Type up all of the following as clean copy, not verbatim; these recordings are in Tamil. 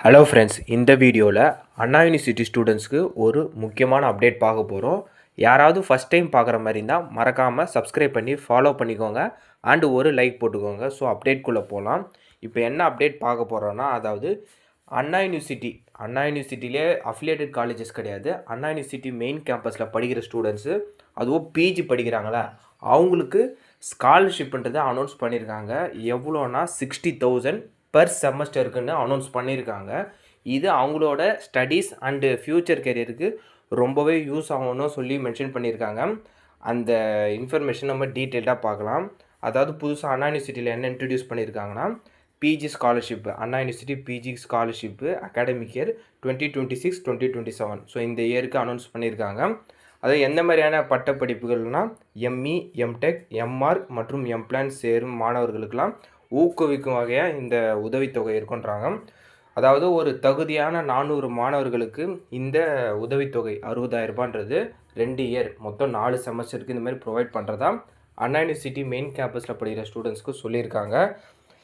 ஹலோ ஃப்ரெண்ட்ஸ், இந்த வீடியோவில் அண்ணா யூனிவர்சிட்டி ஸ்டூடெண்ட்ஸ்க்கு ஒரு முக்கியமான அப்டேட் பார்க்க போகிறோம். யாராவது ஃபஸ்ட் டைம் பார்க்குற மாதிரி இருந்தால் மறக்காமல் சப்ஸ்கிரைப் பண்ணி ஃபாலோ பண்ணிக்கோங்க அண்டு ஒரு லைக் போட்டுக்கோங்க. ஸோ அப்டேட்குள்ளே போகலாம். இப்போ என்ன அப்டேட் பார்க்க போகிறோன்னா, அதாவது அண்ணா யூனிவர்சிட்டியிலே அஃபிலியேட்டட் காலேஜஸ் கிடையாது. அண்ணா யூனிவர்சிட்டி மெயின் கேம்பஸில் படிக்கிற ஸ்டூடெண்ட்ஸு, அதுவும் பிஜி படிக்கிறாங்களா, அவங்களுக்கு ஸ்காலர்ஷிப்ன்றதை அனௌன்ஸ் பண்ணியிருக்காங்க. எவ்வளோனா 60,000 பர் செமஸ்டருக்குன்னு அனௌன்ஸ் பண்ணியிருக்காங்க. இது அவங்களோட ஸ்டடீஸ் அண்டு ஃப்யூச்சர் கெரியருக்கு ரொம்பவே யூஸ் ஆகும்னு சொல்லி மென்ஷன் பண்ணியிருக்காங்க. அந்த இன்ஃபர்மேஷன் நம்ம டீட்டெயில்டாக பார்க்கலாம். அதாவது புதுசாக அண்ணா யூனிவர்சிட்டியில் என்ன இன்ட்ரடியூஸ் பண்ணியிருக்காங்கன்னா, PG scholarship, Anna university PG scholarship academic year 2026-2027. So இந்த இயருக்கு அனௌன்ஸ் பண்ணியிருக்காங்க. அது எந்த மாதிரியான பட்டப்படிப்புகள்னால் எம்இ, எம்டெக், எம்ஆர்க் மற்றும் எம்பிளான் சேரும் மாணவர்களுக்கெல்லாம் ஊக்குவிக்கும் வகையாக இந்த உதவித்தொகை இருக்குன்றாங்க. அதாவது ஒரு தகுதியான 400 மாணவர்களுக்கு இந்த உதவித்தொகை 60,000 ரூபான்றது 2 இயர் மொத்தம் 4 செமஸ்டருக்கு இந்த மாதிரி ப்ரொவைட் பண்ணுறதா அண்ணா யூனிவர்சிட்டி மெயின் கேம்பஸில் படிக்கிற ஸ்டூடெண்ட்ஸ்க்கு சொல்லியிருக்காங்க.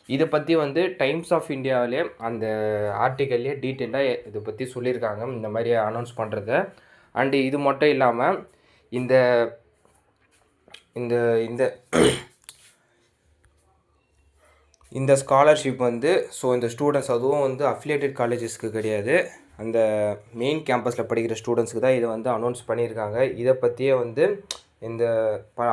இதை பற்றி டைம்ஸ் ஆஃப் இந்தியாவிலே அந்த ஆர்டிக்கல்லே டீட்டெயிலாக இதை பற்றி சொல்லியிருக்காங்க, இந்த மாதிரி அனௌன்ஸ் பண்ணுறத. அண்டு இது மட்டும் இல்லாமல் இந்த இந்த இந்த இந்த ஸ்காலர்ஷிப் ஸோ இந்த ஸ்டூடெண்ட்ஸ், அதுவும் அஃபிலியேட்டட் காலேஜஸ்க்கு கிடையாது, அந்த மெயின் கேம்பஸில் படிக்கிற ஸ்டூடெண்ட்ஸுக்கு தான் இதை அனௌன்ஸ் பண்ணியிருக்காங்க. இதை பற்றியே இந்த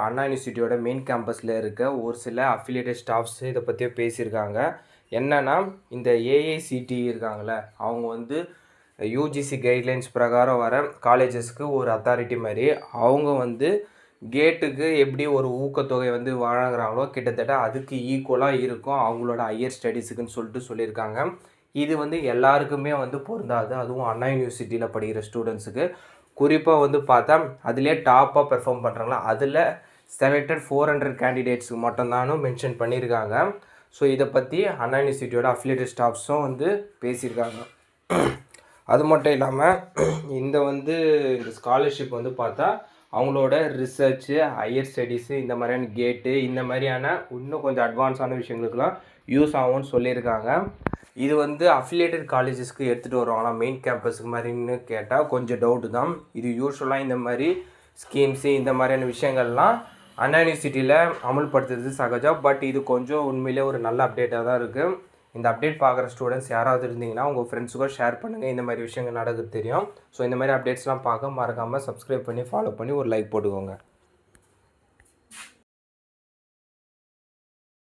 அண்ணா யூனிவர்சிட்டியோட மெயின் கேம்பஸில் இருக்க ஒரு சில அஃபிலியேட்டட் ஸ்டாஃப்ஸு இதை பற்றியே பேசியிருக்காங்க. என்னென்னா, இந்த ஏஐசிடி இருக்காங்களே, அவங்க யூஜிசி கைட்லைன்ஸ் பிரகாரம் வர காலேஜஸ்க்கு ஒரு அத்தாரிட்டி மாதிரி, அவங்க கேட்டுக்கு எப்படி ஒரு ஊக்கத்தொகை வழங்குறாங்களோ, கிட்டத்தட்ட அதுக்கு ஈக்குவலாக இருக்கும் அவங்களோட ஹையர் ஸ்டடீஸுக்குன்னு சொல்லியிருக்காங்க. இது எல்லாருக்குமே பொருந்தாது. அதுவும் அண்ணா யூனிவர்சிட்டியில் படிக்கிற ஸ்டூடெண்ட்ஸுக்கு குறிப்பாக பார்த்தா அதிலே டாப்பாக பெர்ஃபார்ம் பண்ணுறாங்களா, அதில் செலக்டட் 400 கேண்டிடேட்ஸுக்கு மட்டும்தானும் மென்ஷன் பண்ணியிருக்காங்க. ஸோ இதை பற்றி அண்ணா யூனிவர்சிட்டியோட அஃபிலியேட்டட் ஸ்டாஃப்ஸும் பேசியிருக்காங்க. அது மட்டும் இல்லாமல் இந்த ஸ்காலர்ஷிப் பார்த்தா அவங்களோட ரிசர்ச்சு, ஹையர் ஸ்டடீஸு, இந்த மாதிரியான கேட்டு, இந்த மாதிரியான இன்னும் கொஞ்சம் அட்வான்ஸான விஷயங்களுக்கெல்லாம் யூஸ் ஆகும்னு சொல்லியிருக்காங்க. இது அஃபிலியேட்டட் காலேஜஸ்க்கு எடுத்துகிட்டு வருவாங்களா மெயின் கேம்பஸுக்கு மாதிரின்னு கேட்டால் கொஞ்சம் டவுட்டு தான். இது யூஸ்வலாக இந்த மாதிரி ஸ்கீம்ஸு, இந்த மாதிரியான விஷயங்கள்லாம் அண்ணா யூனிவர்சிட்டியில் அமல்படுத்துறது சகஜம். பட் இது கொஞ்சம் உண்மையிலே ஒரு நல்ல அப்டேட்டாக தான் இருக்குது. இந்த அப்டேட் பார்க்குற ஸ்டூடெண்ட்ஸ் யாராவது இருந்தீங்கன்னா உங்கள் ஃப்ரெண்ட்ஸுக்கும் ஷேர் பண்ணுங்கள். இந்த மாதிரி விஷயங்கள் நடக்குது தெரியும். ஸோ இந்த மாதிரி அப்டேட்ஸ்லாம் பார்க்க மறக்காமல் சப்ஸ்கிரைப் பண்ணி ஃபாலோ பண்ணி ஒரு லைக் போட்டுக்கோங்க.